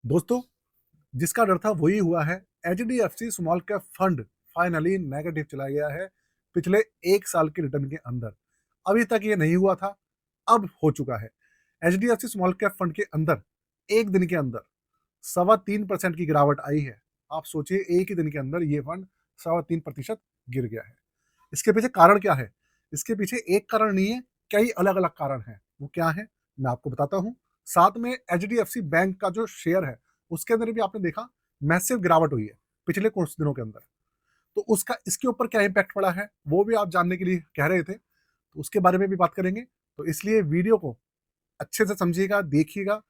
दोस्तों, जिसका डर था वही हुआ है। HDFC small cap fund finally negative चला गया है पिछले 1 साल के रिटर्न के अंदर। अभी तक ये नहीं हुआ था, अब हो चुका है। एचडीएफसी स्मॉल कैप फंड के अंदर एक दिन के अंदर 3.25% की गिरावट आई है। आप सोचिए, एक ही दिन के अंदर ये फंड 3.25% गिर गया है। इसके पीछे कारण क्या है? इसके पीछे एक कारण नहीं है, कई अलग अलग कारण है। वो क्या है मैं आपको बताता हूँ। साथ में एचडीएफसी बैंक का जो शेयर है उसके अंदर भी आपने देखा मैसिव गिरावट हुई है पिछले कुछ दिनों के अंदर। तो उसका इसके ऊपर क्या इम्पैक्ट पड़ा है वो भी आप जानने के लिए कह रहे थे, तो उसके बारे में भी बात करेंगे। तो इसलिए वीडियो को अच्छे से समझिएगा, देखिएगा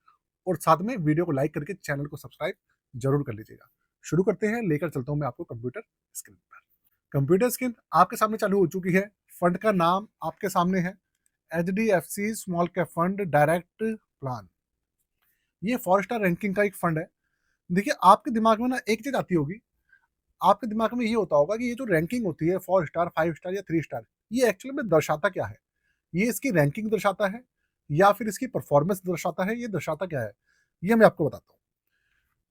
और साथ में वीडियो को लाइक करके चैनल को सब्सक्राइब जरूर कर लीजिएगा। शुरू करते हैं, लेकर चलता हूं मैं आपको कंप्यूटर स्क्रीन पर। कंप्यूटर स्क्रीन आपके सामने चालू हो चुकी है। फंड का नाम आपके सामने है, H D F C small cap fund direct plan. ये 4 स्टार रैंकिंग का एक फंड है। देखिए, आपके दिमाग में ना एक चीज आती होगी, आपके दिमाग में ये होता होगा कि ये जो रैंकिंग होती है 4 स्टार, 5 स्टार या 3 स्टार, ये एक्चुअली में दर्शाता क्या है? ये इसकी रैंकिंग दर्शाता है या फिर इसकी परफॉर्मेंस दर्शाता है? ये दर्शाता क्या है, ये मैं आपको बताता हूँ।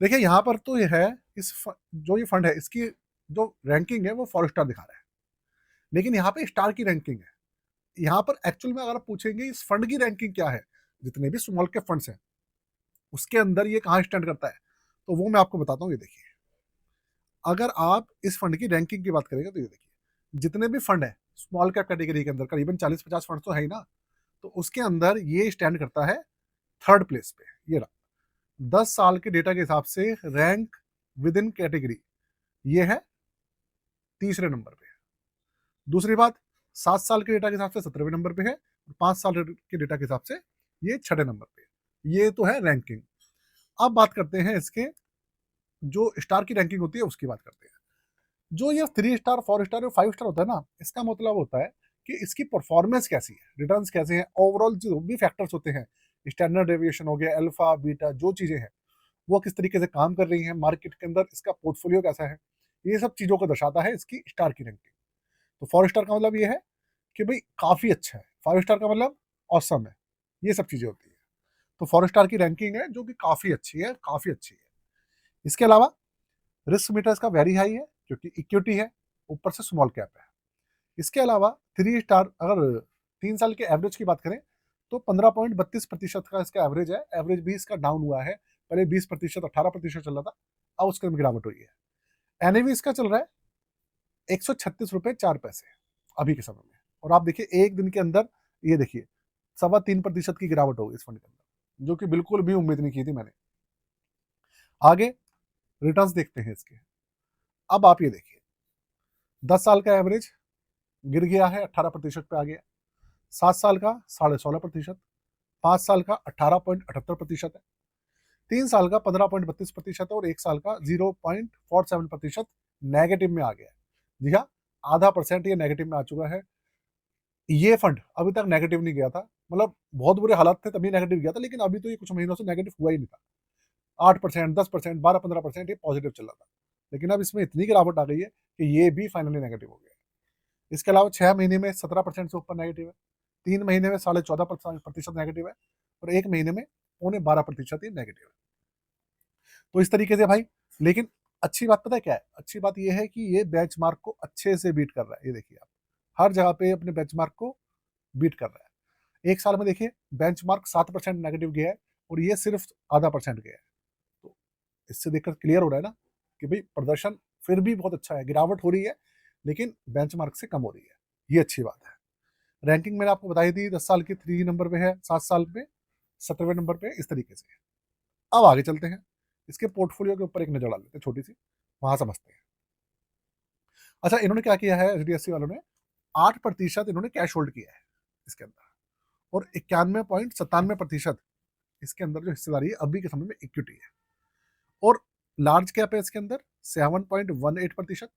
देखिए, यहाँ पर तो ये है, जो ये फंड है इसकी जो रैंकिंग है वो 4 स्टार दिखा रहा है, लेकिन यहाँ पे स्टार की रैंकिंग है। यहाँ पर एक्चुअल में अगर आप पूछेंगे इस फंड की रैंकिंग क्या है, जितने भी स्मॉल कैप फंड्स हैं उसके अंदर ये कहाँ स्टैंड करता है, तो वो मैं आपको बताता हूँ। ये देखिए, अगर आप इस फंड की रैंकिंग की बात करेंगे तो ये देखिए, जितने भी फंड है स्मॉल कैप कैटेगरी के अंदर करीबन 40-50 फंड तो है ही ना, तो उसके अंदर ये स्टैंड करता है थर्ड प्लेस पे। ये रहा 10 साल के डेटा के हिसाब से रैंक विद इन कैटेगरी, ये है तीसरे नंबर पे। दूसरी बात, 7 साल के डेटा के हिसाब से 17वें नंबर पे है, और 5 साल के डेटा के हिसाब से ये छठे नंबर पे। ये तो है रैंकिंग। अब बात करते हैं इसके जो स्टार की रैंकिंग होती है उसकी बात करते हैं। जो ये 3 स्टार, 4 स्टार और 5 स्टार होता है ना, इसका मतलब होता है कि इसकी परफॉर्मेंस कैसी है, रिटर्न कैसे हैं, ओवरऑल जो भी फैक्टर्स होते हैं, स्टैंडर्ड डेविएशन हो गया, अल्फा बीटा, जो चीजें हैं वो किस तरीके से काम कर रही हैं मार्केट के अंदर, इसका पोर्टफोलियो कैसा है, ये सब चीजों को दर्शाता है इसकी स्टार की रैंकिंग। तो 4 स्टार का मतलब ये है कि भाई काफी अच्छा है, 5 स्टार का मतलब औसम है, ये सब चीजें होती है। तो 4 स्टार की रैंकिंग है जो कि काफी अच्छी है, काफी अच्छी है। इसके अलावा रिस्क मीटर इसका वेरी हाई है क्योंकि इक्विटी है, ऊपर से स्मॉल कैप है। इसके अलावा 3 स्टार, अगर 3 साल के एवरेज की बात करें तो 15.32% का इसका एवरेज है। एवरेज भी इसका डाउन हुआ है, पहले 20%, 18% चल रहा था, अब उसके अंदर गिरावट हुई है। एनएवी इसका चल रहा है 136 रुपए 4 पैसे अभी के समय में। और आप देखिए एक दिन के अंदर, ये देखिए 3.25% की गिरावट होगी इस फंड के अंदर, जो कि बिल्कुल भी उम्मीद नहीं की थी मैंने। आगे रिटर्न्स देखते हैं इसके। अब आप ये देखिए, 10 साल का एवरेज गिर गया है, 18% पे आ गया। 7 साल का 16.5%, 5 साल का 18.78% है, 3 साल का 15.32% है, और 1 साल का 0.47% नेगेटिव में आ गया है। जी हाँ, आधा परसेंट ये नेगेटिव में आ चुका है। ये फंड अभी तक नेगेटिव नहीं गया था, मतलब बहुत बुरे हालात थे तभी नेगेटिव गया था, लेकिन अभी तो ये कुछ महीनों से नेगेटिव हुआ ही नहीं था। 8%, 10%, 12-15% ये पॉजिटिव चल रहा था, लेकिन अब इसमें इतनी गिरावट आ गई है कि ये भी फाइनली नेगेटिव हो गया है। इसके अलावा 6 महीने में 17% से ऊपर नेगेटिव है, 3 महीने में 14.5% नेगेटिव है, और 1 महीने में 12.25% ही नेगेटिव है। तो इस तरीके से भाई, लेकिन अच्छी बात पता है क्या है? अच्छी बात यह है कि ये बेंचमार्क को अच्छे से बीट कर रहा है। ये देखिए आप, हर जगह पे अपने बेंचमार्क को बीट कर रहा है। 1 साल में देखिए बेंचमार्क 7% नेगेटिव गया है, और ये सिर्फ आधा परसेंट गया है। तो इससे देखकर क्लियर हो रहा है ना कि भाई प्रदर्शन फिर भी बहुत अच्छा है, गिरावट हो रही है लेकिन बेंचमार्क से कम हो रही है, ये अच्छी बात है। रैंकिंग मैंने आपको बताई थी, 10 साल की 3 नंबर पे है, 7 साल पे 17वें नंबर पे, इस तरीके से। अब आगे चलते हैं, इसके पोर्टफोलियो के ऊपर एक नजर डाल लेते हैं छोटी सी, वहां समझते हैं। अच्छा, इन्होंने क्या किया है एचडीएफसी वालों ने, 8% इन्होंने कैश होल्ड किया है इसके अंदर, और 91.97% इसके अंदर जो हिस्सेदारी है अभी के समय में इक्विटी है। और लार्ज कैप है इसके अंदर 7.18%,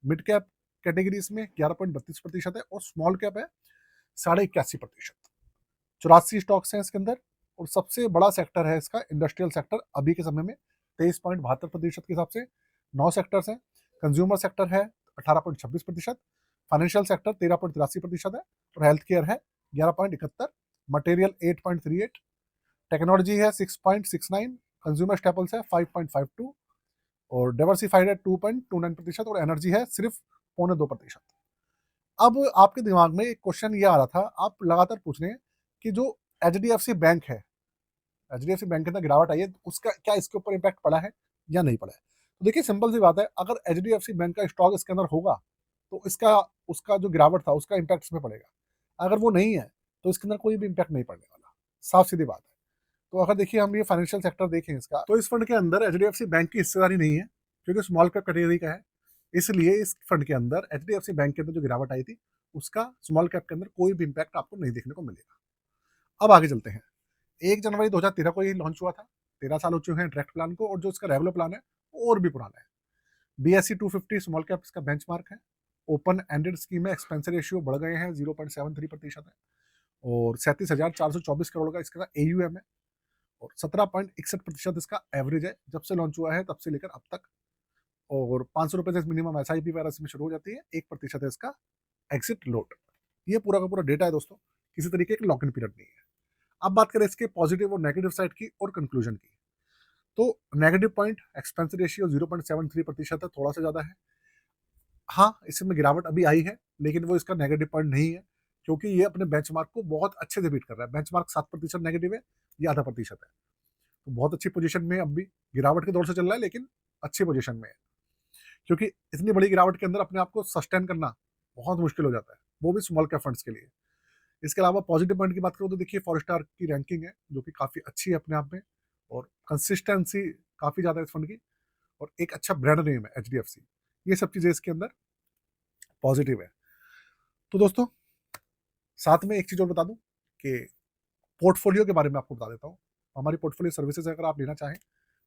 मिड कैप कैटेगरी इसमें 11.32% है, और स्मॉल कैप है 81.5%। 84 स्टॉक्स हैं इसके अंदर, और सबसे बड़ा सेक्टर है इसका इंडस्ट्रियल सेक्टर अभी के समय में 23.72% के हिसाब से। 9 सेक्टर्स हैं, कंज्यूमर सेक्टर है 18.26%, फाइनेंशियल सेक्टर 13.83% है, और हेल्थ केयर है 11.71, मटेरियल 8.38, टेक्नोलॉजी है 6.69, कंज्यूमर स्टेपल्स है 5.52 और डाइवर्सिफाइड है 2.29% और एनर्जी है सिर्फ 0.25%। अब आपके दिमाग में एक क्वेश्चन ये आ रहा था, आप लगातार पूछ रहे हैं कि जो एचडीएफसी बैंक है, एचडीएफसी बैंक के अंदर गिरावट आई है, उसका क्या इसके ऊपर इम्पैक्ट पड़ा है या नहीं पड़ा है? तो देखिए सिंपल सी बात है, अगर एचडीएफसी बैंक का स्टॉक इसके अंदर होगा तो इसका उसका जो गिरावट था उसका इम्पैक्ट इसमें पड़ेगा। अगर वो नहीं है तो इसके अंदर कोई भी इम्पैक्ट नहीं पड़ने वाला, साफ सीधी बात है। तो अगर देखिए हम ये फाइनेंशियल सेक्टर देखें इसका, तो इस फंड के अंदर एचडीएफसी बैंक की हिस्सेदारी नहीं है क्योंकि स्मॉल कैप कैटेगरी का है। इसलिए इस फंड के अंदर एचडीएफसी बैंक के अंदर जो गिरावट आई थी उसका स्मॉल कैप के अंदर कोई भी इम्पैक्ट आपको नहीं देखने को मिलेगा। अब आगे चलते हैं। 1 जनवरी 2013 को ये लॉन्च हुआ था। 13 साल हो चुके हैं डायरेक्ट प्लान को और जो इसका रेगुलर प्लान है वो और भी पुराना है। बीएसई 250 स्मॉल कैप इसका बेंचमार्क है। ओपन एंडेड स्कीम में एक्सपेंस रेशियो बढ़ गए हैं, 0.73% है और 37,424 करोड़ का इसका एयूएम है और 17.61% इसका एवरेज है जब से लॉन्च हुआ है तब से लेकर अब तक। और 500 रुपए से मिनिमम एसआईपी वगैरह में शुरू हो जाती है। 1% है इसका एग्जिट लोड। ये पूरा का पूरा डेटा है दोस्तों, किसी तरीके का लॉक इन पीरियड नहीं है। अब बात करें इसके पॉजिटिव और नेगेटिव साइड की और कंक्लूजन की, तो नेगेटिव पॉइंट एक्सपेंस रेशियो 0.73% है, थोड़ा सा ज्यादा है। हाँ, इसमें गिरावट अभी आई है लेकिन वो इसका नेगेटिव पॉइंट नहीं है क्योंकि ये अपने बेंचमार्क को बहुत अच्छे से बीट कर रहा है। बेंचमार्क 7% नेगेटिव है, ये आधा प्रतिशत है, तो बहुत अच्छी पोजीशन में अब भी गिरावट के दौर से चल रहा है लेकिन अच्छी पोजीशन में है क्योंकि इतनी बड़ी गिरावट के अंदर अपने आप को सस्टेन करना बहुत मुश्किल हो जाता है, वो भी स्मॉल कैप फंड्स के लिए। इसके अलावा पॉजिटिव पॉइंट की बात करूँ तो देखिए फॉरेस्टार की रैंकिंग है जो कि काफ़ी अच्छी है अपने आप में और कंसिस्टेंसी काफ़ी ज़्यादा है इस फंड की और एक अच्छा ब्रांड नेम है एचडीएफसी। ये सब चीज़ें इसके अंदर पॉजिटिव है। तो दोस्तों साथ में एक चीज़ और बता दूं कि पोर्टफोलियो के बारे में आपको बता देता हूँ। हमारी पोर्टफोलियो सर्विसेज अगर आप लेना चाहें,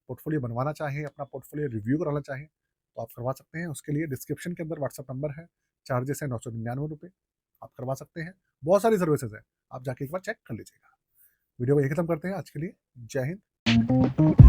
पोर्टफोलियो बनवाना चाहें, अपना पोर्टफोलियो रिव्यू कराना चाहें तो आप करवा सकते हैं। उसके लिए डिस्क्रिप्शन के अंदर व्हाट्सअप नंबर है, चार्जेस है 999 रुपये, आप करवा सकते हैं। बहुत सारी सर्विसेज है, आप जाके एक बार चेक कर लीजिएगा। वीडियो को यही खत्म करते हैं आज के लिए। जय हिंद।